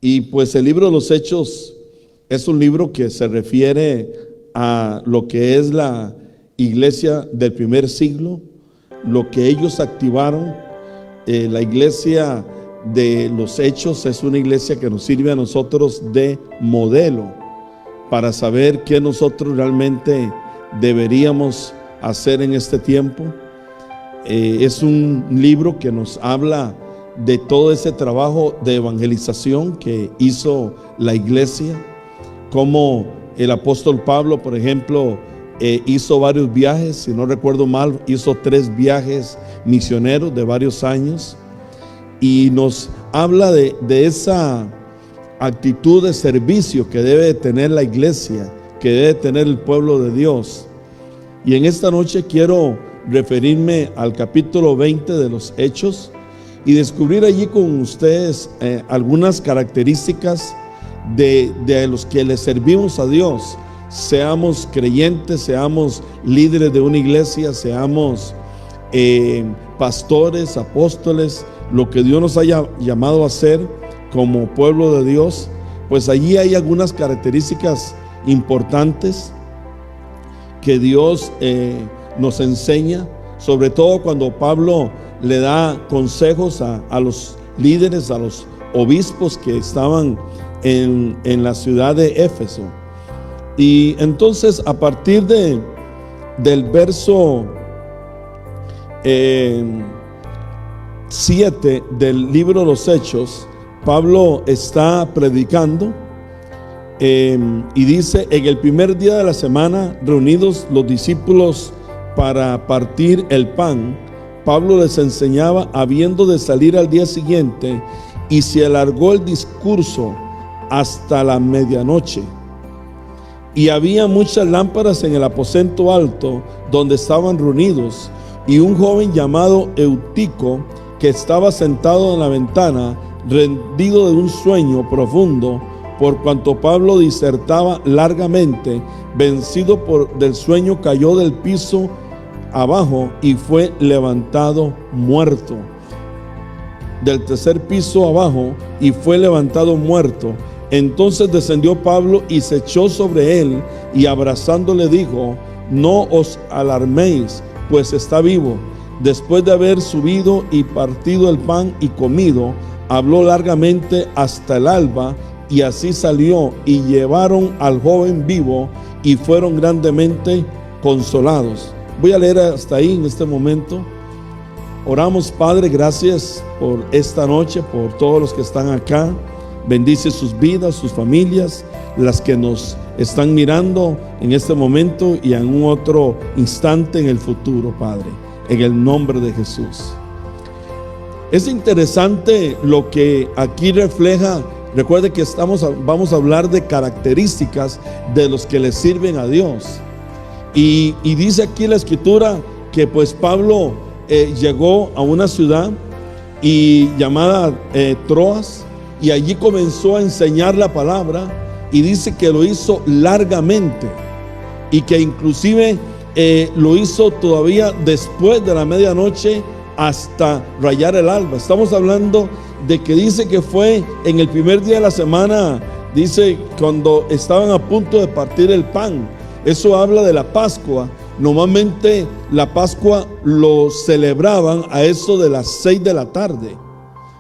Y pues el libro de los Hechos es un libro que se refiere a lo que es la iglesia del primer siglo, lo que ellos activaron. La iglesia de los Hechos es una iglesia que nos sirve a nosotros de modelo para saber qué nosotros realmente deberíamos hacer en este tiempo. Es un libro que nos habla de todo ese trabajo de evangelización que hizo la iglesia, como el apóstol Pablo, por ejemplo, hizo varios viajes, si no recuerdo mal, hizo 3 viajes misioneros de varios años, y nos habla de esa actitud de servicio que debe tener la iglesia, que debe tener el pueblo de Dios. Y en esta noche quiero referirme al capítulo 20 de los Hechos y descubrir allí con ustedes algunas características de los que le servimos a Dios, seamos creyentes, seamos líderes de una iglesia, seamos pastores, apóstoles, lo que Dios nos haya llamado a hacer como pueblo de Dios. Pues allí hay algunas características importantes que Dios nos enseña, sobre todo cuando Pablo le da consejos a los líderes, a los obispos que estaban en la ciudad de Éfeso. Y entonces, a partir del verso 7 del libro de los Hechos, Pablo está predicando y dice: en el primer día de la semana, reunidos los discípulos para partir el pan, Pablo les enseñaba habiendo de salir al día siguiente, y se alargó el discurso hasta la medianoche. Y había muchas lámparas en el aposento alto donde estaban reunidos, y un joven llamado Eutico, que estaba sentado en la ventana, rendido de un sueño profundo, por cuanto Pablo disertaba largamente, vencido del sueño, cayó del piso abajo y fue levantado muerto. Del tercer piso abajo y fue levantado muerto. Entonces descendió Pablo y se echó sobre él, y abrazándole dijo: no os alarméis, pues está vivo. Después de haber subido y partido el pan y comido, habló largamente hasta el alba, y así salió, y llevaron al joven vivo, y fueron grandemente consolados. Voy a leer hasta ahí en este momento. Oramos. Padre, gracias por esta noche, por todos los que están acá. Bendice sus vidas, sus familias, las que nos están mirando en este momento y en un otro instante en el futuro, Padre, en el nombre de Jesús. Es interesante lo que aquí refleja. Recuerde que vamos a hablar de características de los que le sirven a Dios. Y dice aquí la escritura que pues Pablo llegó a una ciudad llamada Troas, y allí comenzó a enseñar la palabra, y dice que lo hizo largamente, y que inclusive lo hizo todavía después de la medianoche hasta rayar el alba. Estamos hablando de que dice que fue en el primer día de la semana, dice cuando estaban a punto de partir el pan. Eso habla de la Pascua. Normalmente la Pascua lo celebraban a eso de las 6 de la tarde.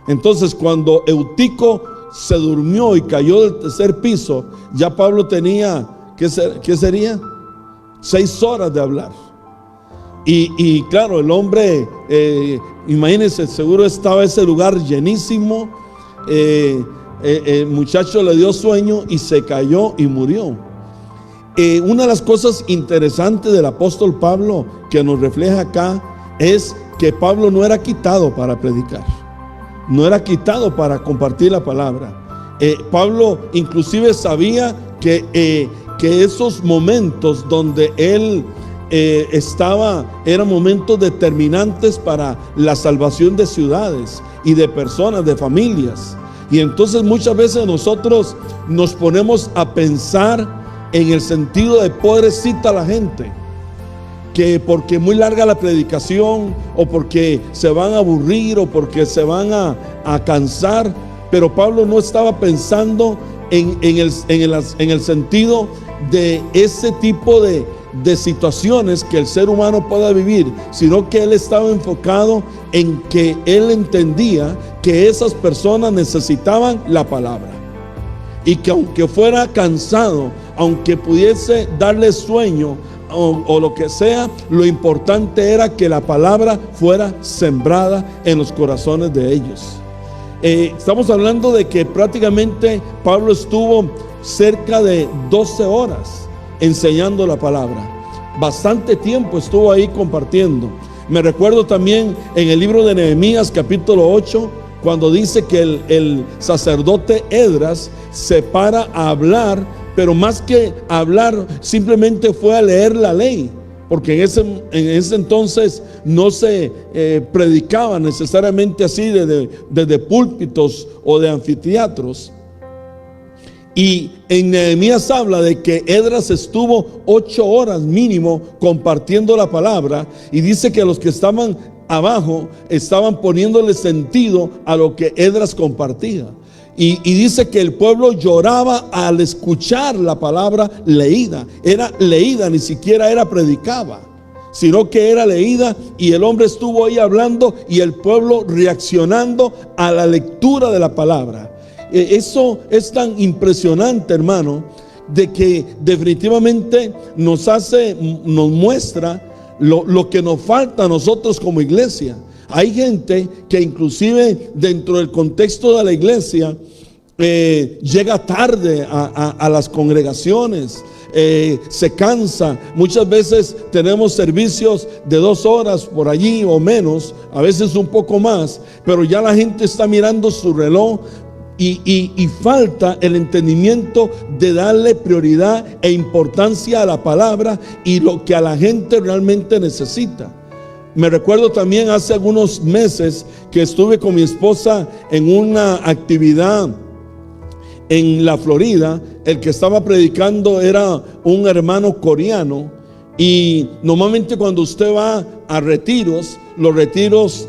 Entonces, cuando Eutico se durmió y cayó del tercer piso, ya Pablo tenía, ¿qué sería? 6 horas de hablar. Y claro, el hombre, imagínense, seguro estaba ese lugar llenísimo. El muchacho le dio sueño y se cayó y murió. Una de las cosas interesantes del apóstol Pablo que nos refleja acá es que Pablo no era quitado para predicar, no era quitado para compartir la palabra. Pablo inclusive sabía que esos momentos donde él estaba eran momentos determinantes para la salvación de ciudades y de personas, de familias. Y entonces muchas veces nosotros nos ponemos a pensar en el sentido de pobrecita la gente, que porque muy larga la predicación, o porque se van a aburrir, o porque se van a cansar, pero Pablo no estaba pensando en el sentido de ese tipo de situaciones que el ser humano pueda vivir, sino que él estaba enfocado en que él entendía que esas personas necesitaban la palabra, y que aunque fuera cansado, aunque pudiese darle sueño o lo que sea, lo importante era que la palabra fuera sembrada en los corazones de ellos. Estamos hablando de que prácticamente Pablo estuvo cerca de 12 horas enseñando la palabra. Bastante tiempo estuvo ahí compartiendo. Me recuerdo también en el libro de Nehemías capítulo 8, cuando dice que el sacerdote Esdras se para a hablar, pero más que hablar, simplemente fue a leer la ley, porque en ese entonces no se predicaba necesariamente así desde púlpitos o de anfiteatros. Y en Nehemías habla de que Esdras estuvo 8 horas mínimo compartiendo la palabra, y dice que los que estaban abajo estaban poniéndole sentido a lo que Esdras compartía. Y dice que el pueblo lloraba al escuchar la palabra leída. Era leída, ni siquiera era predicada, sino que era leída, y el hombre estuvo ahí hablando y el pueblo reaccionando a la lectura de la palabra. Eso es tan impresionante, hermano, de que definitivamente nos muestra lo que nos falta a nosotros como iglesia. Hay gente que inclusive dentro del contexto de la iglesia llega tarde a las congregaciones, se cansa. Muchas veces tenemos servicios de 2 horas por allí o menos, a veces un poco más, pero ya la gente está mirando su reloj. Y falta el entendimiento de darle prioridad e importancia a la palabra y lo que a la gente realmente necesita. Me recuerdo también hace algunos meses que estuve con mi esposa en una actividad en la Florida. El que estaba predicando era un hermano coreano, y normalmente cuando usted va a retiros, los retiros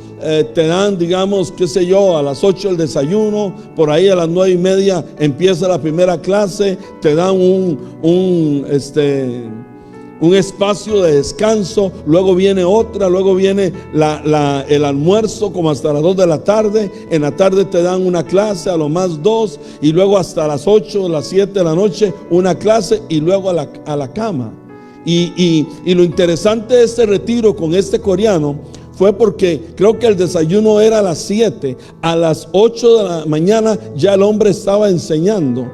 te dan, digamos, qué sé yo, a las 8 el desayuno, por ahí a las 9:30 empieza la primera clase, te dan un espacio de descanso, luego viene otra, luego viene el almuerzo como hasta las 2 de la tarde, en la tarde te dan una clase, a lo más 2, y luego hasta las 8, las 7 de la noche una clase, y luego a la cama. Y lo interesante de este retiro con este coreano fue porque creo que el desayuno era a las 7, a las 8 de la mañana ya el hombre estaba enseñando,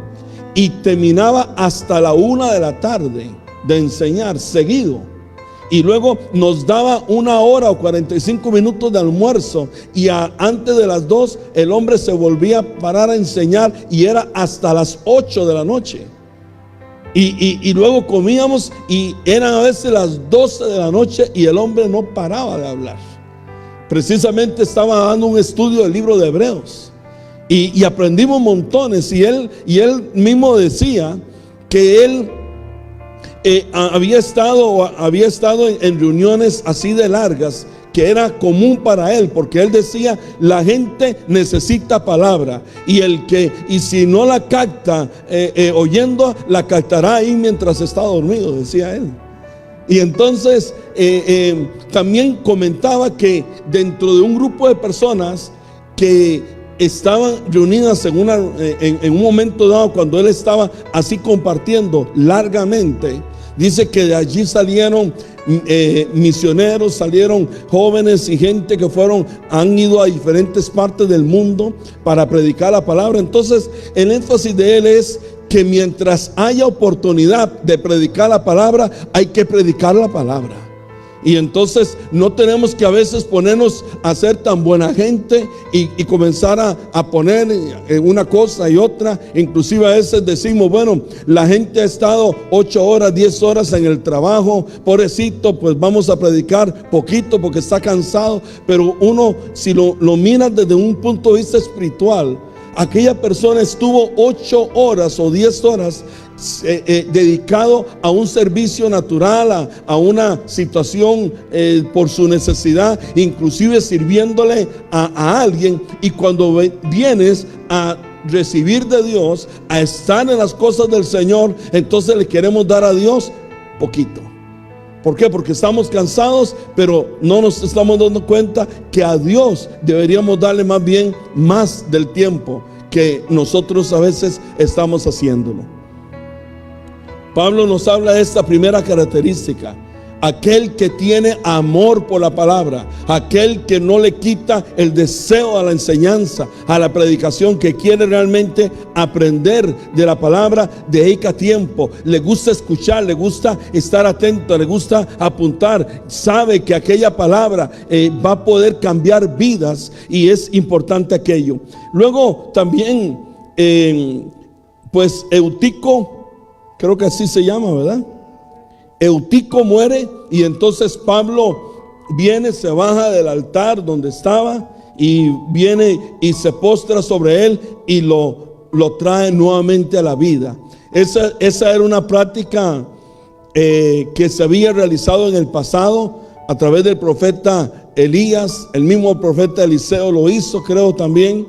y terminaba hasta la 1 de la tarde de enseñar seguido, y luego nos daba 1 hora o 45 minutos de almuerzo, y antes de las 2 el hombre se volvía a parar a enseñar, y era hasta las 8 de la noche. Y luego comíamos, y eran a veces las 12 de la noche y el hombre no paraba de hablar. Precisamente estaba dando un estudio del libro de Hebreos, y aprendimos montones, y él mismo decía que él había estado en reuniones así de largas, que era común para él, porque él decía: la gente necesita palabra, y si no la capta oyendo, la captará ahí mientras está dormido, decía él. Y entonces también comentaba que dentro de un grupo de personas que estaban reunidas en un momento dado, cuando él estaba así compartiendo largamente, dice que de allí salieron misioneros, salieron jóvenes y gente que han ido a diferentes partes del mundo para predicar la palabra. Entonces el énfasis de él es que mientras haya oportunidad de predicar la palabra, hay que predicar la palabra. Y entonces no tenemos que a veces ponernos a ser tan buena gente y comenzar a poner una cosa y otra. Inclusive a veces decimos: bueno, la gente ha estado 8 horas, 10 horas en el trabajo, pobrecito, pues vamos a predicar poquito porque está cansado. Pero uno, si lo mira desde un punto de vista espiritual, aquella persona estuvo 8 horas o 10 horas dedicado a un servicio natural, a una situación por su necesidad, inclusive sirviéndole a alguien, y cuando vienes a recibir de Dios, a estar en las cosas del Señor, entonces le queremos dar a Dios poquito. ¿Por qué? Porque estamos cansados, pero no nos estamos dando cuenta que a Dios deberíamos darle más bien más del tiempo que nosotros a veces estamos haciéndolo. Pablo nos habla de esta primera característica: aquel que tiene amor por la palabra, aquel que no le quita el deseo a la enseñanza, a la predicación, que quiere realmente aprender de la palabra, dedica tiempo, le gusta escuchar, le gusta estar atento, le gusta apuntar, sabe que aquella palabra va a poder cambiar vidas, y es importante aquello. Luego también pues Eutico, creo que así se llama, ¿verdad? Eutico muere, y entonces Pablo viene, se baja del altar donde estaba y viene y se postra sobre él y lo trae nuevamente a la vida. Esa era una práctica que se había realizado en el pasado a través del profeta Elías. El mismo profeta Eliseo lo hizo, creo, también.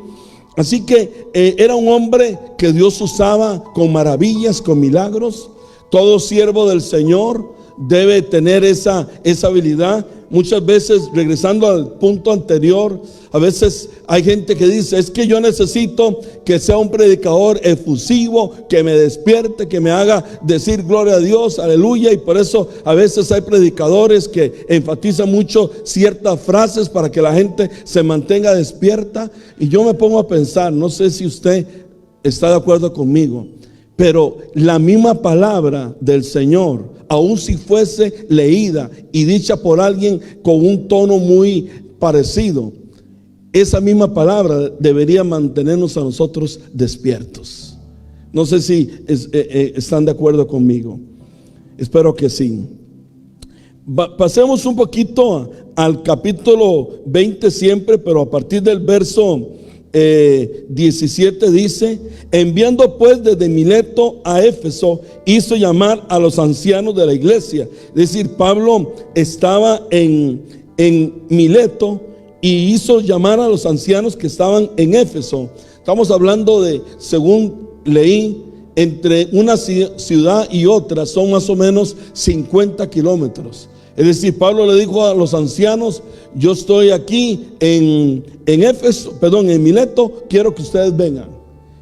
Así que era un hombre que Dios usaba con maravillas, con milagros. Todo siervo del Señor debe tener esa habilidad. Muchas veces, regresando al punto anterior, a veces hay gente que dice: es que yo necesito que sea un predicador efusivo, que me despierte, que me haga decir gloria a Dios, aleluya. Y por eso a veces hay predicadores que enfatizan mucho ciertas frases para que la gente se mantenga despierta. Y yo me pongo a pensar, no sé si usted está de acuerdo conmigo, pero la misma palabra del Señor, aun si fuese leída y dicha por alguien con un tono muy parecido, esa misma palabra debería mantenernos a nosotros despiertos. No sé si están de acuerdo conmigo. Espero que sí. Pasemos un poquito al capítulo 20 siempre, pero a partir del verso 17 dice: enviando pues desde Mileto a Éfeso, hizo llamar a los ancianos de la iglesia. Es decir, Pablo estaba en Mileto y hizo llamar a los ancianos que estaban en Éfeso. Estamos hablando de, según leí, entre una ciudad y otra son más o menos 50 kilómetros. Es decir, Pablo le dijo a los ancianos: yo estoy aquí en Éfeso, en Mileto, quiero que ustedes vengan.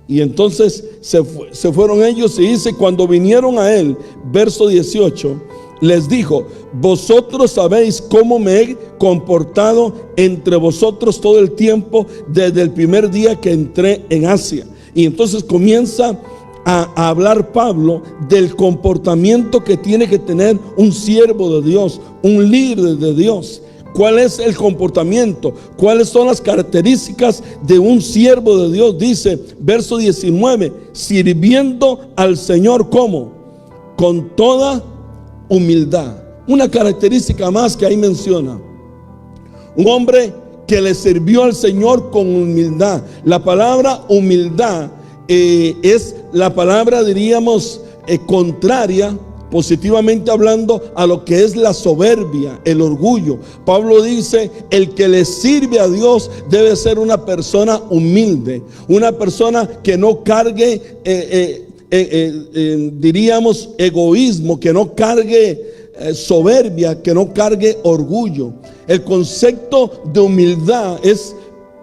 Y entonces se fueron ellos, y dice: cuando vinieron a él, verso 18, les dijo: vosotros sabéis cómo me he comportado entre vosotros todo el tiempo, desde el primer día que entré en Asia. Y entonces comienza a hablar Pablo del comportamiento que tiene que tener un siervo de Dios, un líder de Dios. ¿Cuál es el comportamiento? ¿Cuáles son las características de un siervo de Dios? Dice, verso 19, sirviendo al Señor, ¿cómo? Con toda humildad. Una característica más que ahí menciona: un hombre que le sirvió al Señor con humildad. La palabra humildad es la palabra, diríamos, contraria, positivamente hablando, a lo que es la soberbia, el orgullo. Pablo dice: el que le sirve a Dios debe ser una persona humilde, una persona que no cargue diríamos egoísmo, que no cargue soberbia, que no cargue orgullo. El concepto de humildad es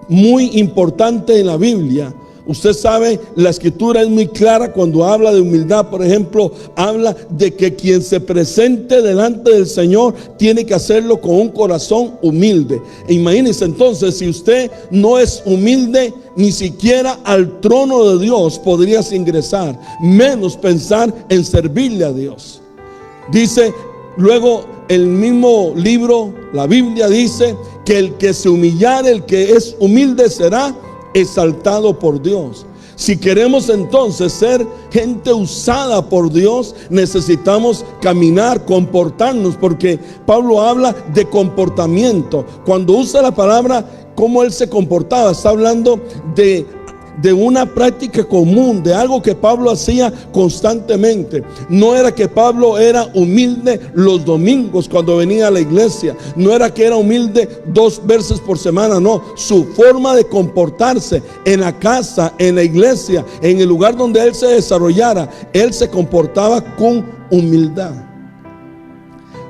muy importante en la Biblia. Usted sabe, la escritura es muy clara cuando habla de humildad. Por ejemplo, habla de que quien se presente delante del Señor tiene que hacerlo con un corazón humilde. Imagínense entonces, si usted no es humilde, ni siquiera al trono de Dios podrías ingresar, menos pensar en servirle a Dios. Dice luego el mismo libro, la Biblia dice que el que se humillare, el que es humilde, será exaltado por Dios. Si queremos entonces ser gente usada por Dios, necesitamos caminar, comportarnos, porque Pablo habla de comportamiento. Cuando usa la palabra cómo él se comportaba, está hablando de de una práctica común, de algo que Pablo hacía constantemente. No era que Pablo era humilde los domingos cuando venía a la iglesia, no era que era humilde 2 veces por semana, no. Su forma de comportarse en la casa, en la iglesia, en el lugar donde él se desarrollara, él se comportaba con humildad.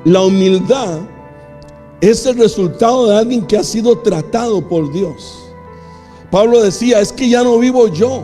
La humildad es el resultado de alguien que ha sido tratado por Dios. Pablo decía, es que ya no vivo yo,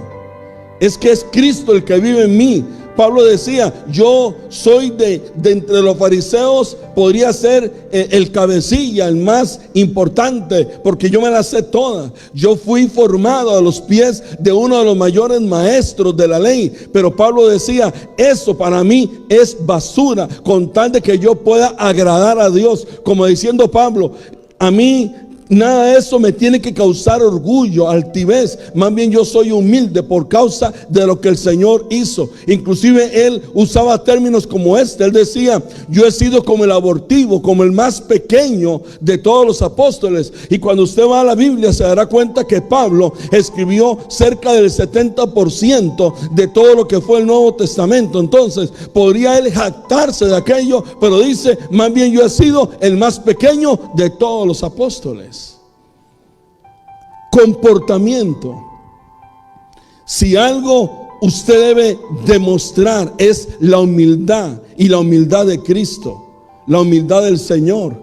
es que es Cristo el que vive en mí. Pablo decía, yo soy de entre los fariseos, podría ser el cabecilla, el más importante, porque yo me las sé todas. Yo fui formado a los pies de uno de los mayores maestros de la ley. Pero Pablo decía, eso para mí es basura, con tal de que yo pueda agradar a Dios. Como diciendo Pablo, a mí nada de eso me tiene que causar orgullo, altivez. Más bien yo soy humilde por causa de lo que el Señor hizo. Inclusive él usaba términos como este. Él decía, yo he sido como el abortivo, como el más pequeño de todos los apóstoles. Y cuando usted va a la Biblia se dará cuenta que Pablo escribió cerca del 70% de todo lo que fue el Nuevo Testamento. Entonces podría él jactarse de aquello, pero dice, más bien yo he sido el más pequeño de todos los apóstoles. Comportamiento. Si algo usted debe demostrar es la humildad, y la humildad de Cristo, la humildad del Señor.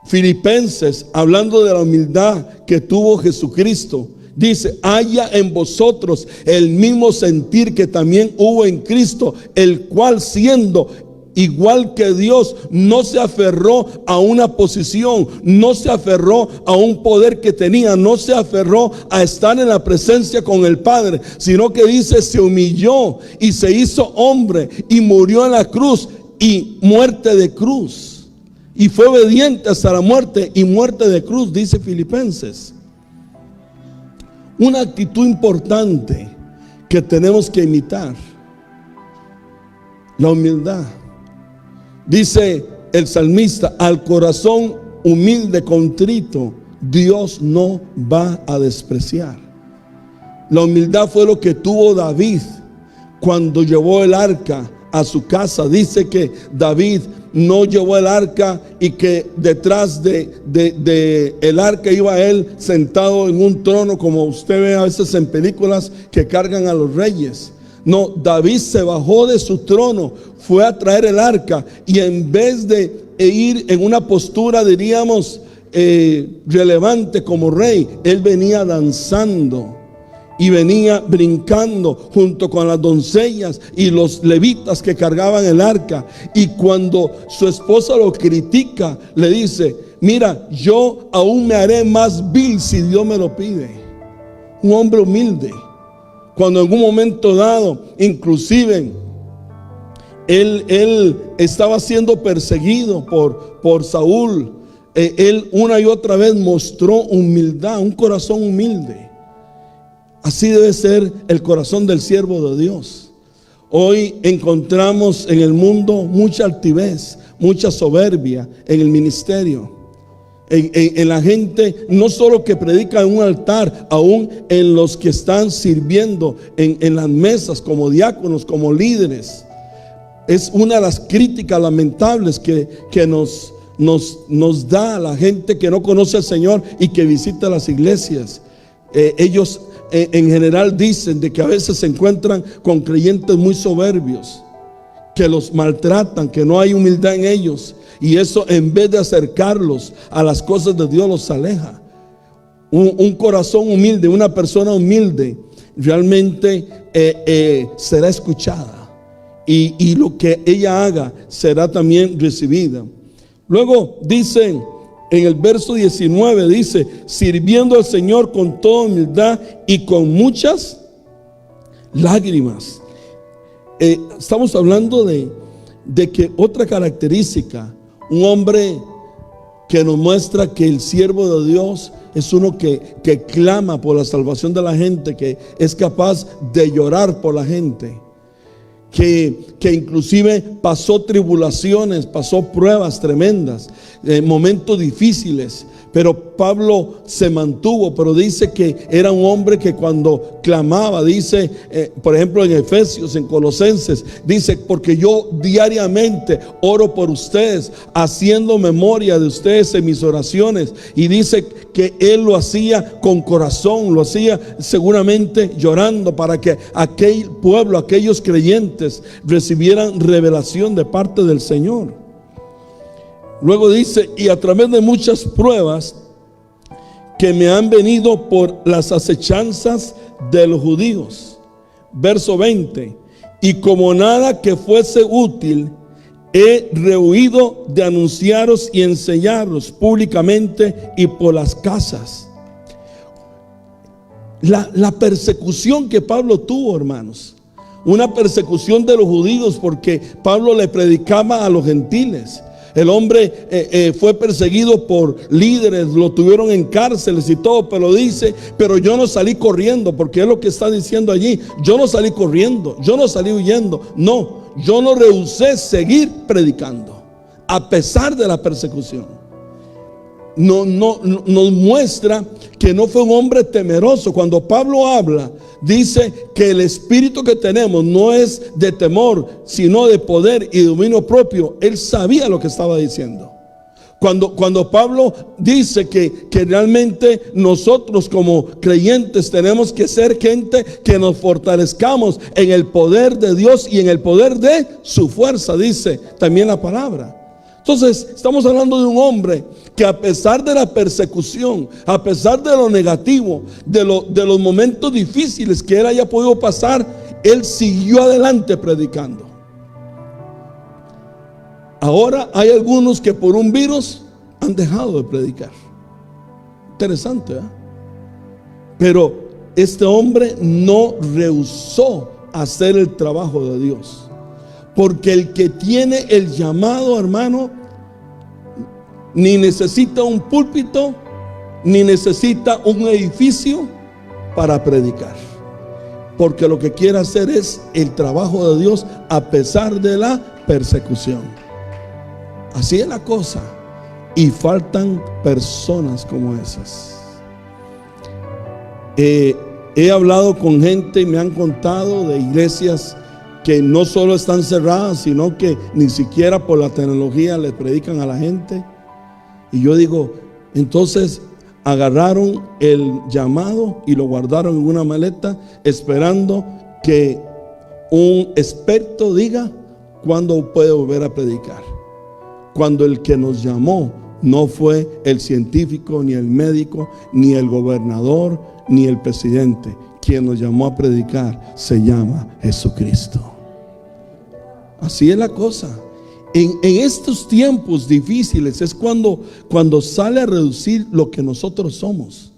Filipenses, hablando de la humildad que tuvo Jesucristo, dice, haya en vosotros el mismo sentir que también hubo en Cristo, el cual siendo igual que Dios, no se aferró a una posición, no se aferró a un poder que tenía, no se aferró a estar en la presencia con el Padre, sino que dice, se humilló y se hizo hombre y murió en la cruz, y muerte de cruz, y fue obediente hasta la muerte y muerte de cruz, dice Filipenses. Una actitud importante que tenemos que imitar, la humildad. Dice el salmista, al corazón humilde, contrito, Dios no va a despreciar. La humildad fue lo que tuvo David cuando llevó el arca a su casa. Dice que David no llevó el arca y que detrás de el arca iba él sentado en un trono, como usted ve a veces en películas que cargan a los reyes. No, David se bajó de su trono, fue a traer el arca, y en vez de ir en una postura, diríamos, relevante como rey, él venía danzando y venía brincando junto con las doncellas y los levitas que cargaban el arca. Y cuando su esposa lo critica, le dice, mira, yo aún me haré más vil si Dios me lo pide. Un hombre humilde. Cuando en un momento dado, inclusive, él estaba siendo perseguido por Saúl, él una y otra vez mostró humildad, un corazón humilde. Así debe ser el corazón del siervo de Dios. Hoy encontramos en el mundo mucha altivez, mucha soberbia en el ministerio. En la gente, no solo que predica en un altar, aún en los que están sirviendo en las mesas como diáconos, como líderes. Es una de las críticas lamentables que nos da a la gente que no conoce al Señor y que visita las iglesias. Ellos en general dicen de que a veces se encuentran con creyentes muy soberbios, que los maltratan, que no hay humildad en ellos. Y eso, en vez de acercarlos a las cosas de Dios, los aleja. Un corazón humilde, una persona humilde, realmente será escuchada. Y lo que ella haga será también recibida. Luego dice, en el verso 19, dice, sirviendo al Señor con toda humildad y con muchas lágrimas. Estamos hablando de que otra característica, un hombre que nos muestra que el siervo de Dios es uno que clama por la salvación de la gente, que es capaz de llorar por la gente, que inclusive pasó tribulaciones, pasó pruebas tremendas, momentos difíciles. Pero Pablo se mantuvo, pero dice que era un hombre que cuando clamaba, dice, por ejemplo en Efesios, en Colosenses, dice, porque yo diariamente oro por ustedes, haciendo memoria de ustedes en mis oraciones. Y dice que él lo hacía con corazón, lo hacía seguramente llorando para que aquel pueblo, aquellos creyentes recibieran revelación de parte del Señor. Luego dice, y a través de muchas pruebas que me han venido por las acechanzas de los judíos. Verso 20, y como nada que fuese útil, he rehuido de anunciaros y enseñaros públicamente y por las casas. La persecución que Pablo tuvo, hermanos, una persecución de los judíos, porque Pablo le predicaba a los gentiles. El hombre fue perseguido por líderes, lo tuvieron en cárceles y todo, pero dice, pero yo no salí corriendo, porque es lo que está diciendo allí. Yo no salí corriendo, yo no salí huyendo, no, yo no rehusé seguir predicando, a pesar de la persecución. Nos muestra que no fue un hombre temeroso. Cuando Pablo habla, dice que el espíritu que tenemos no es de temor, sino de poder y dominio propio. Él sabía lo que estaba diciendo. Cuando Pablo dice que realmente nosotros como creyentes tenemos que ser gente que nos fortalezcamos en el poder de Dios y en el poder de su fuerza, dice también la palabra. Entonces estamos hablando de un hombre que a pesar de la persecución, a pesar de lo negativo, de los momentos difíciles que él haya podido pasar, él siguió adelante predicando. Ahora hay algunos que por un virus han dejado de predicar. Interesante, ¿eh? Pero este hombre no rehusó hacer el trabajo de Dios. Porque el que tiene el llamado, hermano, ni necesita un púlpito, ni necesita un edificio para predicar. Porque lo que quiere hacer es el trabajo de Dios a pesar de la persecución. Así es la cosa. Y faltan personas como esas. He hablado con gente y me han contado de iglesias que no solo están cerradas, sino que ni siquiera por la tecnología le predican a la gente. Y yo digo, entonces agarraron el llamado y lo guardaron en una maleta, esperando que un experto diga cuándo puede volver a predicar. Cuando el que nos llamó no fue el científico, ni el médico, ni el gobernador, ni el presidente. Quien nos llamó a predicar se llama Jesucristo. Así es la cosa. En estos tiempos difíciles es cuando sale a reducir lo que nosotros somos,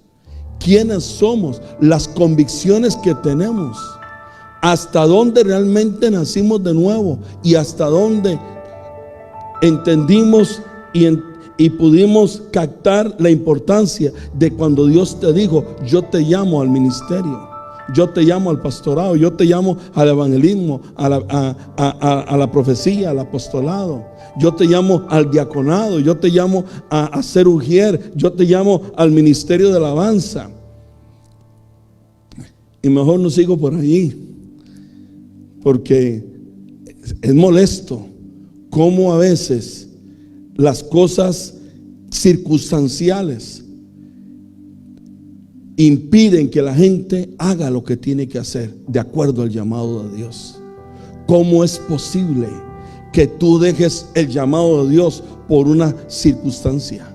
quiénes somos, las convicciones que tenemos, hasta dónde realmente nacimos de nuevo y hasta dónde entendimos y pudimos captar la importancia de cuando Dios te dijo: yo te llamo al ministerio, yo te llamo al pastorado, yo te llamo al evangelismo, a la profecía, al apostolado, yo te llamo al diaconado, yo te llamo a ser ujier, yo te llamo al ministerio de alabanza. Y mejor no sigo por allí, porque es molesto cómo a veces las cosas circunstanciales impiden que la gente haga lo que tiene que hacer de acuerdo al llamado de Dios. ¿Cómo es posible que tú dejes el llamado de Dios por una circunstancia?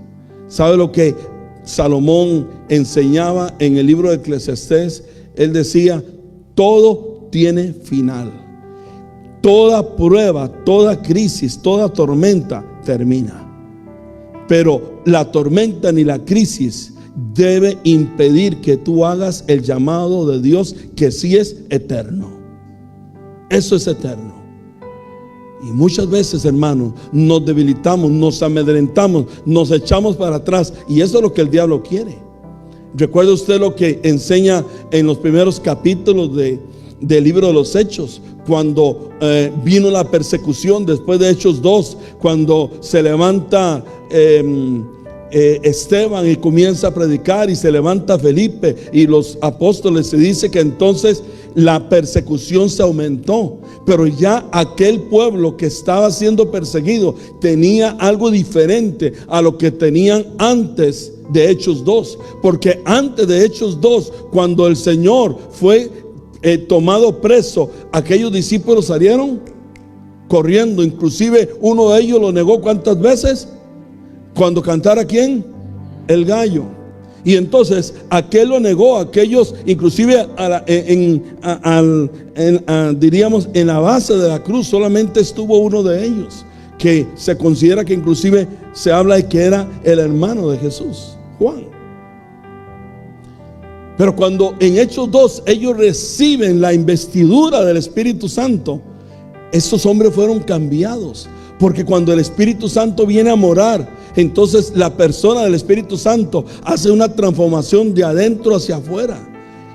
¿Sabe lo que Salomón enseñaba en el libro de Eclesiastés? Él decía: todo tiene final. Toda prueba, toda crisis, toda tormenta termina. Pero la tormenta ni la crisis debe impedir que tú hagas el llamado de Dios, que sí es eterno. Eso es eterno. Y muchas veces, hermanos, nos debilitamos, nos amedrentamos, nos echamos para atrás, y eso es lo que el diablo quiere. ¿Recuerda usted lo que enseña en los primeros capítulos del libro de los Hechos? cuando vino la persecución después de Hechos 2, cuando se levanta Esteban y comienza a predicar, y se levanta Felipe y los apóstoles. Se dice que entonces la persecución se aumentó, pero ya aquel pueblo que estaba siendo perseguido tenía algo diferente a lo que tenían antes de Hechos 2, porque antes de Hechos 2, cuando el Señor fue tomado preso, aquellos discípulos salieron corriendo. Inclusive uno de ellos lo negó ¿cuántas veces? Cuando cantara ¿quién? El gallo. Y entonces aquel lo negó, aquellos inclusive diríamos en la base de la cruz solamente estuvo uno de ellos, que se considera que inclusive se habla de que era el hermano de Jesús, Juan. Pero cuando en Hechos 2 ellos reciben la investidura del Espíritu Santo, esos hombres fueron cambiados, porque cuando el Espíritu Santo viene a morar, entonces la persona del Espíritu Santo hace una transformación de adentro hacia afuera.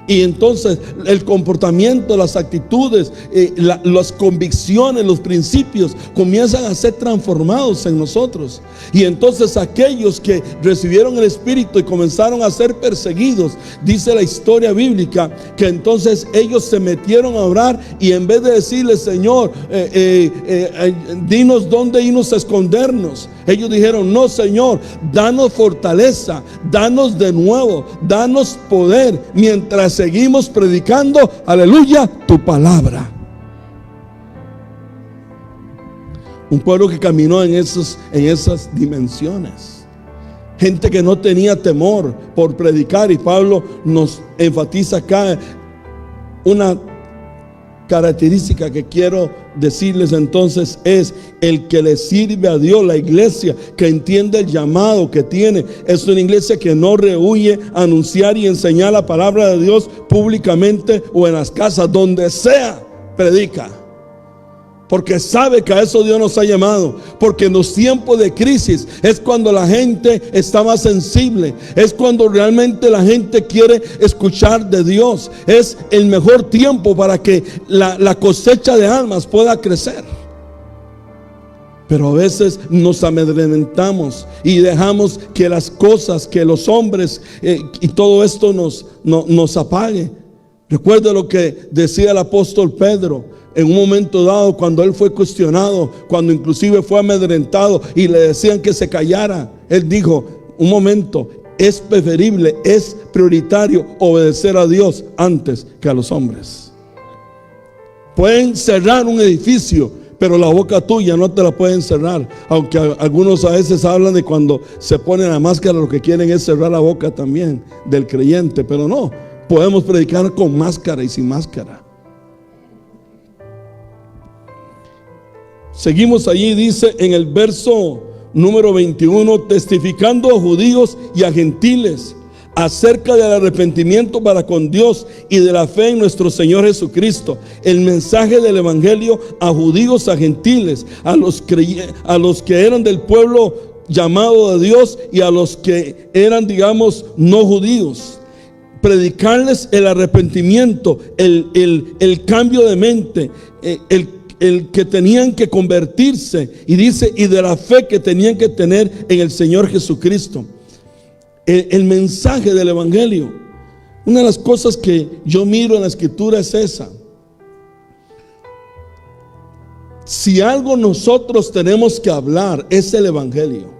Y entonces el comportamiento, las actitudes, las convicciones, los principios comienzan a ser transformados en nosotros. Y entonces aquellos que recibieron el Espíritu y comenzaron a ser perseguidos, dice la historia bíblica, que entonces ellos se metieron a orar, y en vez de decirle Señor, dinos dónde irnos a escondernos, ellos dijeron no Señor, danos fortaleza, danos de nuevo, danos poder, mientras seguimos predicando, aleluya, tu palabra. Un pueblo que caminó en esas dimensiones. Gente que no tenía temor por predicar. Y Pablo nos enfatiza acá una característica que quiero decirles entonces: es el que le sirve a Dios. La iglesia que entiende el llamado que tiene es una iglesia que no rehúye anunciar y enseñar la palabra de Dios públicamente o en las casas, donde sea, predica. Porque sabe que a eso Dios nos ha llamado. Porque en los tiempos de crisis es cuando la gente está más sensible. Es cuando realmente la gente quiere escuchar de Dios. Es el mejor tiempo para que la cosecha de almas pueda crecer. Pero a veces nos amedrentamos y dejamos que las cosas, que los hombres y todo esto nos apague. Recuerda lo que decía el apóstol Pedro en un momento dado, cuando él fue cuestionado, cuando inclusive fue amedrentado y le decían que se callara. Él dijo: un momento, es preferible, es prioritario obedecer a Dios antes que a los hombres. Pueden cerrar un edificio, pero la boca tuya no te la pueden cerrar. Aunque algunos a veces hablan de cuando se ponen la máscara, lo que quieren es cerrar la boca también del creyente. Pero no, podemos predicar con máscara y sin máscara. Seguimos allí, dice en el verso número 21, testificando a judíos y a gentiles acerca del arrepentimiento para con Dios y de la fe en nuestro Señor Jesucristo. El mensaje del evangelio a judíos, a gentiles, a los que eran del pueblo llamado de Dios y a los que eran, digamos, no judíos. Predicarles el arrepentimiento, el cambio de mente, el que tenían que convertirse, y dice, y de la fe que tenían que tener en el Señor Jesucristo. El mensaje del evangelio. Una de las cosas que yo miro en la escritura es esa: si algo nosotros tenemos que hablar, es el evangelio.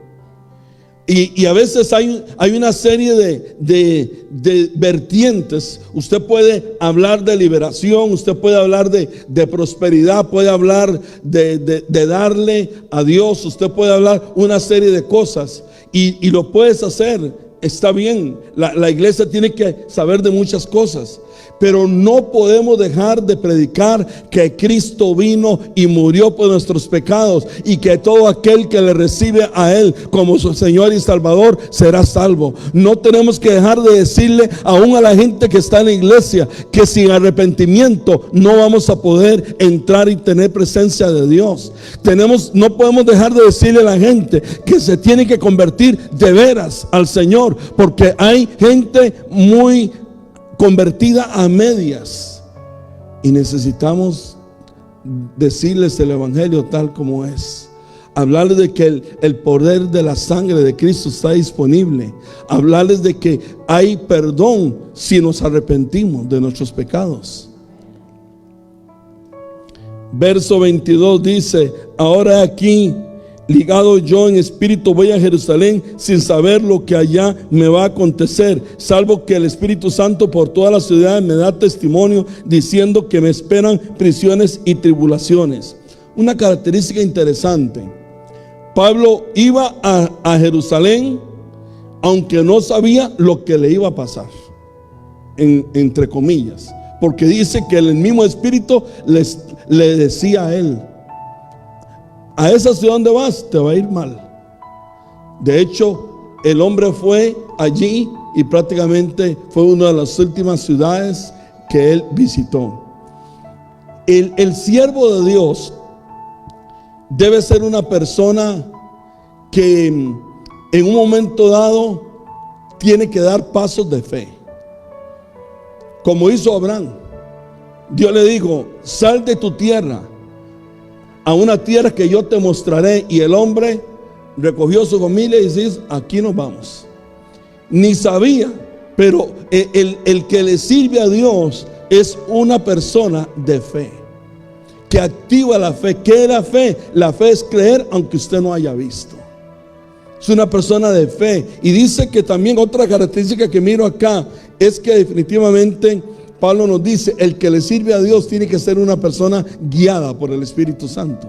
Y a veces hay una serie de vertientes. Usted puede hablar de liberación, usted puede hablar de prosperidad, puede hablar de darle a Dios, usted puede hablar una serie de cosas, y lo puedes hacer, está bien. La iglesia tiene que saber de muchas cosas, pero no podemos dejar de predicar que Cristo vino y murió por nuestros pecados, y que todo aquel que le recibe a Él como su Señor y Salvador será salvo. No tenemos que dejar de decirle aún a la gente que está en la iglesia que sin arrepentimiento no vamos a poder entrar y tener presencia de Dios. No podemos dejar de decirle a la gente que se tiene que convertir de veras al Señor, porque hay gente muy convertida a medias, y necesitamos decirles el evangelio tal como es. Hablarles de que el poder de la sangre de Cristo está disponible. Hablarles de que hay perdón si nos arrepentimos de nuestros pecados. Verso 22 dice: ahora aquí, ligado yo en espíritu, voy a Jerusalén sin saber lo que allá me va a acontecer, salvo que el Espíritu Santo por toda la ciudad me da testimonio, diciendo que me esperan prisiones y tribulaciones. Una característica interesante: Pablo iba a Jerusalén aunque no sabía lo que le iba a pasar, entre comillas, porque dice que el mismo Espíritu le decía a él: a esa ciudad donde vas te va a ir mal. De hecho, el hombre fue allí y prácticamente fue una de las últimas ciudades que él visitó. El siervo de Dios debe ser una persona que en un momento dado tiene que dar pasos de fe, como hizo Abraham. Dios le dijo: sal de tu tierra a una tierra que yo te mostraré. Y el hombre recogió su familia y dice: aquí nos vamos. Ni sabía, pero el que le sirve a Dios es una persona de fe, que activa la fe. ¿Qué es la fe? La fe es creer aunque usted no haya visto. Es una persona de fe. Y dice que también otra característica que miro acá es que definitivamente Pablo nos dice: el que le sirve a Dios tiene que ser una persona guiada por el Espíritu Santo.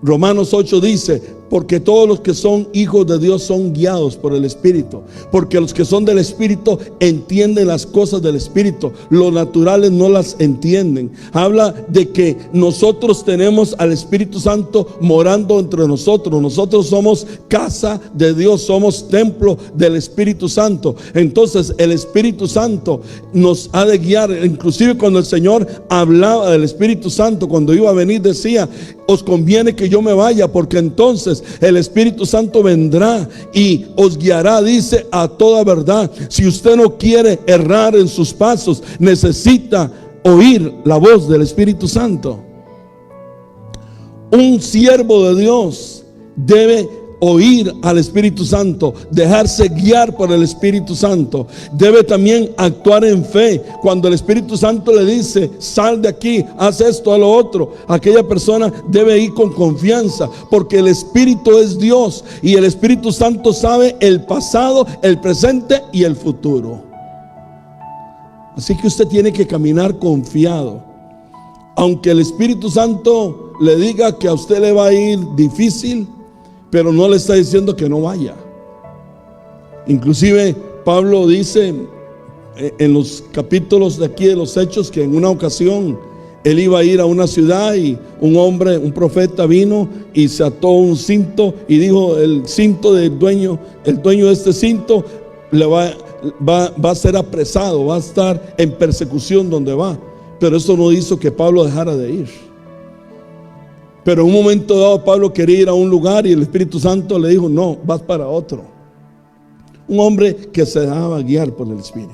Romanos 8 dice: porque todos los que son hijos de Dios son guiados por el Espíritu. Porque los que son del Espíritu entienden las cosas del Espíritu, los naturales no las entienden. Habla de que nosotros tenemos al Espíritu Santo morando entre nosotros. Nosotros somos casa de Dios, somos templo del Espíritu Santo. Entonces el Espíritu Santo nos ha de guiar. Inclusive cuando el Señor hablaba del Espíritu Santo, cuando iba a venir, decía: os conviene que yo me vaya, porque entonces el Espíritu Santo vendrá y os guiará, dice, a toda verdad. Si usted no quiere errar en sus pasos, necesita oír la voz del Espíritu Santo. Un siervo de Dios debe oír al Espíritu Santo, dejarse guiar por el Espíritu Santo. Debe también actuar en fe. Cuando el Espíritu Santo le dice: sal de aquí, haz esto, haz lo otro, aquella persona debe ir con confianza, porque el Espíritu es Dios y el Espíritu Santo sabe el pasado, el presente y el futuro. Así que usted tiene que caminar confiado. Aunque el Espíritu Santo le diga que a usted le va a ir difícil, pero no le está diciendo que no vaya. Inclusive Pablo dice en los capítulos de aquí de los Hechos que en una ocasión él iba a ir a una ciudad y un hombre, un profeta, vino y se ató un cinto y dijo: el cinto del dueño, el dueño de este cinto va a ser apresado, va a estar en persecución donde va. Pero eso no hizo que Pablo dejara de ir. Pero en un momento dado Pablo quería ir a un lugar y el Espíritu Santo le dijo: no, vas para otro. Un hombre que se dejaba guiar por el Espíritu.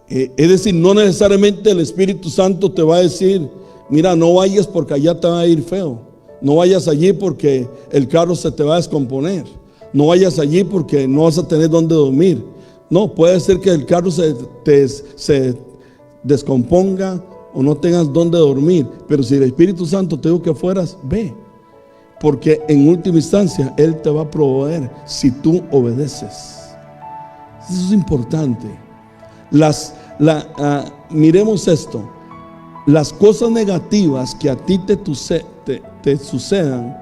Es decir, no necesariamente el Espíritu Santo te va a decir: mira, no vayas porque allá te va a ir feo. No vayas allí porque el carro se te va a descomponer. No vayas allí porque no vas a tener dónde dormir. No, puede ser que el carro se descomponga o no tengas dónde dormir, pero si el Espíritu Santo te dijo que fueras, ve, porque en última instancia Él te va a proveer si tú obedeces. Eso es importante. Miremos esto: las cosas negativas que a ti te sucedan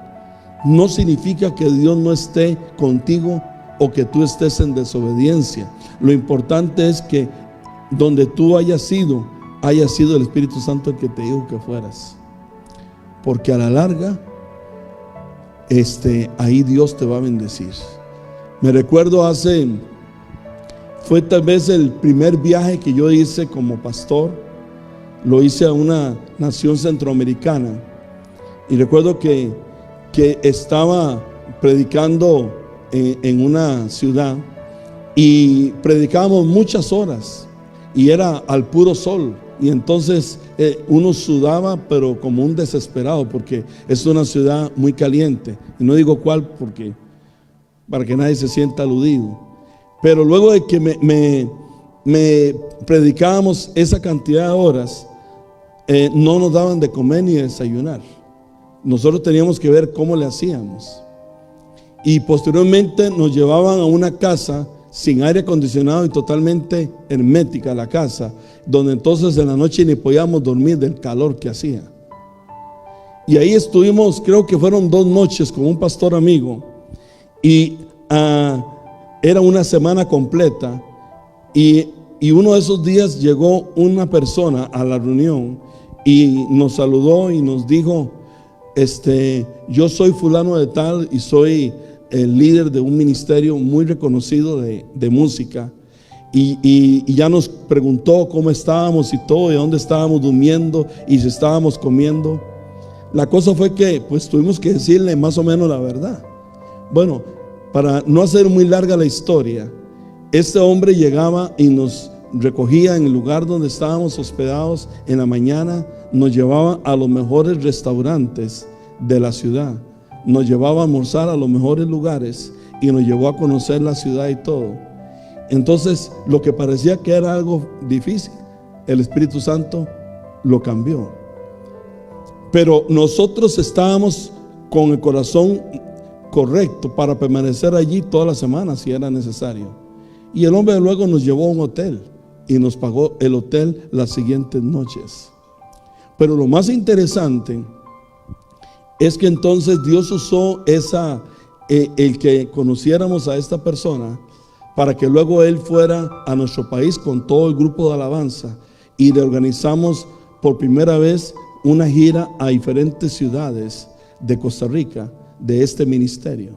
no significa que Dios no esté contigo o que tú estés en desobediencia. Lo importante es que donde tú haya sido el Espíritu Santo el que te dijo que fueras, porque a la larga ahí Dios te va a bendecir. Me recuerdo fue tal vez el primer viaje que yo hice como pastor. Lo hice a una nación centroamericana y recuerdo que estaba predicando en una ciudad y predicábamos muchas horas. y era al puro sol. Y entonces uno sudaba, pero como un desesperado, porque es una ciudad muy caliente. Y no digo cuál, porque para que nadie se sienta aludido. Pero luego de que me predicábamos esa cantidad de horas, no nos daban de comer ni de desayunar. Nosotros teníamos que ver cómo le hacíamos. Y posteriormente nos llevaban a una casa sin aire acondicionado y totalmente hermética la casa, donde entonces en la noche ni podíamos dormir del calor que hacía. Y ahí estuvimos, creo que fueron 2 noches con un pastor amigo, y era una semana completa, y uno de esos días llegó una persona a la reunión y nos saludó y nos dijo: yo soy fulano de tal y soy el líder de un ministerio muy reconocido de música, y ya nos preguntó cómo estábamos y todo, y dónde estábamos durmiendo y si estábamos comiendo. La cosa fue que pues tuvimos que decirle más o menos la verdad. Bueno, para no hacer muy larga la historia, este hombre llegaba y nos recogía en el lugar donde estábamos hospedados en la mañana, nos llevaba a los mejores restaurantes de la ciudad, nos llevaba a almorzar a los mejores lugares y nos llevó a conocer la ciudad y todo. Entonces, lo que parecía que era algo difícil, el Espíritu Santo lo cambió. Pero nosotros estábamos con el corazón correcto para permanecer allí toda la semana si era necesario. Y el hombre luego nos llevó a un hotel y nos pagó el hotel las siguientes noches. Pero lo más interesante es que entonces Dios usó el que conociéramos a esta persona para que luego él fuera a nuestro país con todo el grupo de alabanza, y le organizamos por primera vez una gira a diferentes ciudades de Costa Rica de este ministerio.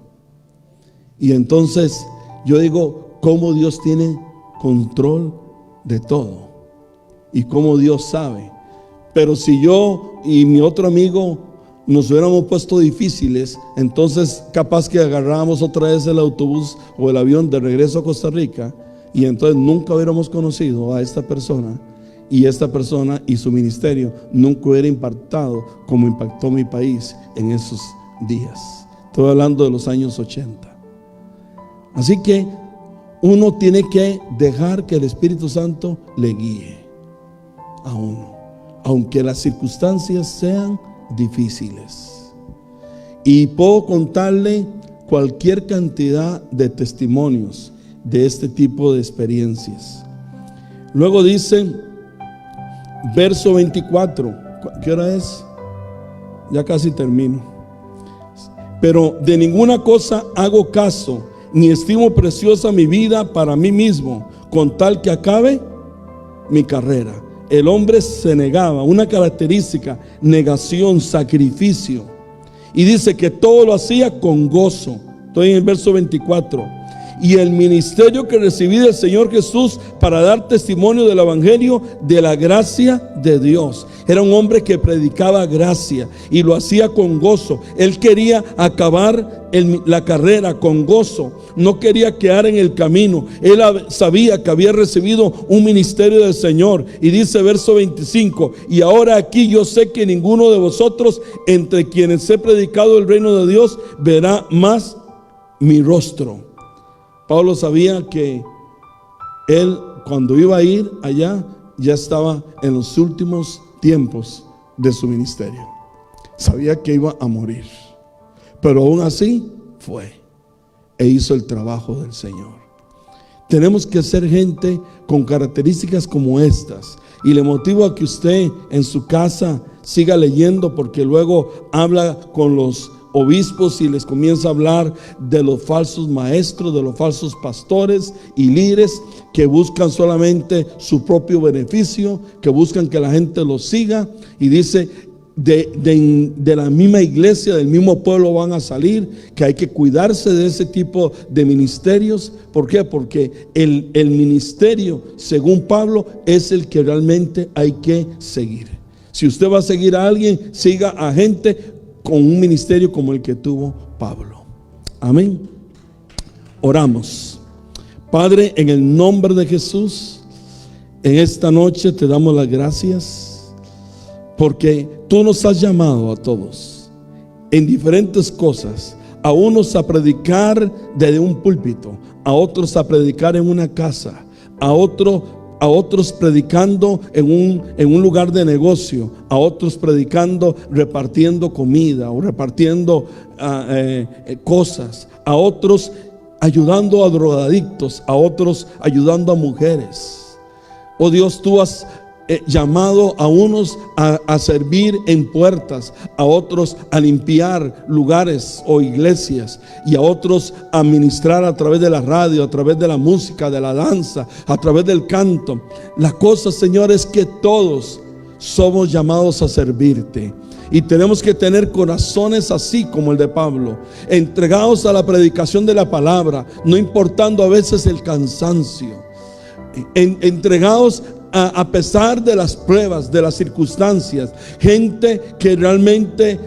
Y entonces yo digo, cómo Dios tiene control de todo y cómo Dios sabe. Pero si yo y mi otro amigo nos hubiéramos puesto difíciles, entonces capaz que agarrábamos otra vez el autobús o el avión de regreso a Costa Rica, y entonces nunca hubiéramos conocido a esta persona, y esta persona y su ministerio nunca hubiera impactado como impactó mi país en esos días. Estoy hablando de los años 80. Así que uno tiene que dejar que el Espíritu Santo le guíe a uno, aunque las circunstancias sean difíciles. Y puedo contarle cualquier cantidad de testimonios de este tipo de experiencias. Luego dice, verso 24, ¿qué hora es? Ya casi termino. Pero de ninguna cosa hago caso, ni estimo preciosa mi vida para mí mismo, con tal que acabe mi carrera. El hombre se negaba, una característica, negación, sacrificio. Y dice que todo lo hacía con gozo. Estoy en el verso 24. Y el ministerio que recibí del Señor Jesús para dar testimonio del evangelio de la gracia de Dios. Era un hombre que predicaba gracia y lo hacía con gozo. Él quería acabar la carrera con gozo. No quería quedar en el camino. Él sabía que había recibido un ministerio del Señor. Y dice verso 25: y ahora aquí yo sé que ninguno de vosotros entre quienes he predicado el reino de Dios verá más mi rostro. Pablo sabía que él, cuando iba a ir allá, ya estaba en los últimos tiempos de su ministerio. Sabía que iba a morir, pero aún así fue e hizo el trabajo del Señor. Tenemos que ser gente con características como estas, y le motivo a que usted en su casa siga leyendo, porque luego habla con los obispos y les comienza a hablar de los falsos maestros, de los falsos pastores y líderes que buscan solamente su propio beneficio, que buscan que la gente los siga. Y dice, de la misma iglesia, del mismo pueblo van a salir, que hay que cuidarse de ese tipo de ministerios. ¿Por qué? Porque el ministerio, según Pablo, es el que realmente hay que seguir. Si usted va a seguir a alguien, siga a gente con un ministerio como el que tuvo Pablo. Amén. Oramos. Padre, en el nombre de Jesús, En esta noche te damos las gracias porque tú nos has llamado a todos en diferentes cosas, a unos a predicar desde un púlpito, a otros a predicar en una casa, a otros predicando en un lugar de negocio, a otros predicando repartiendo comida o repartiendo cosas, a otros ayudando a drogadictos, a otros ayudando a mujeres. Oh Dios, tú has llamado a unos a servir en puertas, a otros a limpiar lugares o iglesias, y a otros a ministrar a través de la radio, a través de la música, de la danza, a través del canto. La cosa, Señor, es que todos somos llamados a servirte. Y tenemos que tener corazones así como el de Pablo, entregados a la predicación de la palabra, no importando a veces el cansancio, entregados a pesar de las pruebas, de las circunstancias. Gente que realmente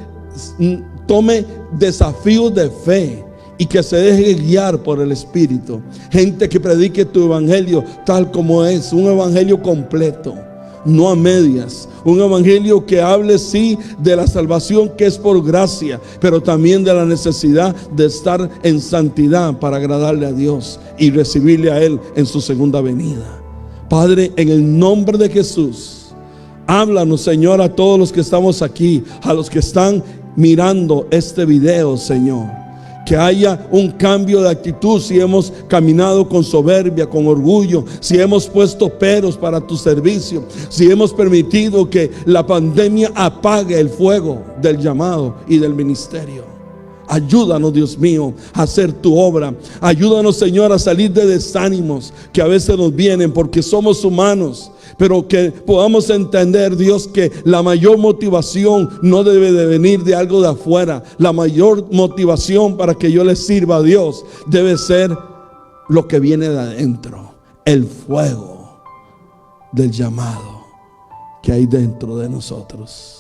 tome desafíos de fe y que se deje guiar por el Espíritu. Gente que predique tu evangelio tal como es, un evangelio completo, no a medias. Un evangelio que hable sí de la salvación que es por gracia, pero también de la necesidad de estar en santidad para agradarle a Dios y recibirle a Él en su segunda venida. Padre, en el nombre de Jesús, háblanos, Señor, a todos los que estamos aquí, a los que están mirando este video, Señor. Que haya un cambio de actitud si hemos caminado con soberbia, con orgullo, si hemos puesto peros para tu servicio, si hemos permitido que la pandemia apague el fuego del llamado y del ministerio. Ayúdanos, Dios mío, a hacer tu obra. Ayúdanos, Señor, a salir de desánimos que a veces nos vienen porque somos humanos. Pero que podamos entender, Dios, que la mayor motivación no debe de venir de algo de afuera. La mayor motivación para que yo le sirva a Dios debe ser lo que viene de adentro. El fuego del llamado que hay dentro de nosotros.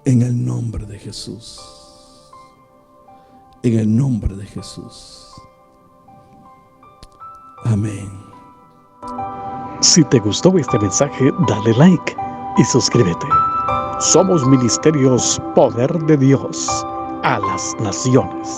En el nombre de Jesús. En el nombre de Jesús. Amén. Si te gustó este mensaje, dale like y suscríbete. Somos Ministerios Poder de Dios a las Naciones.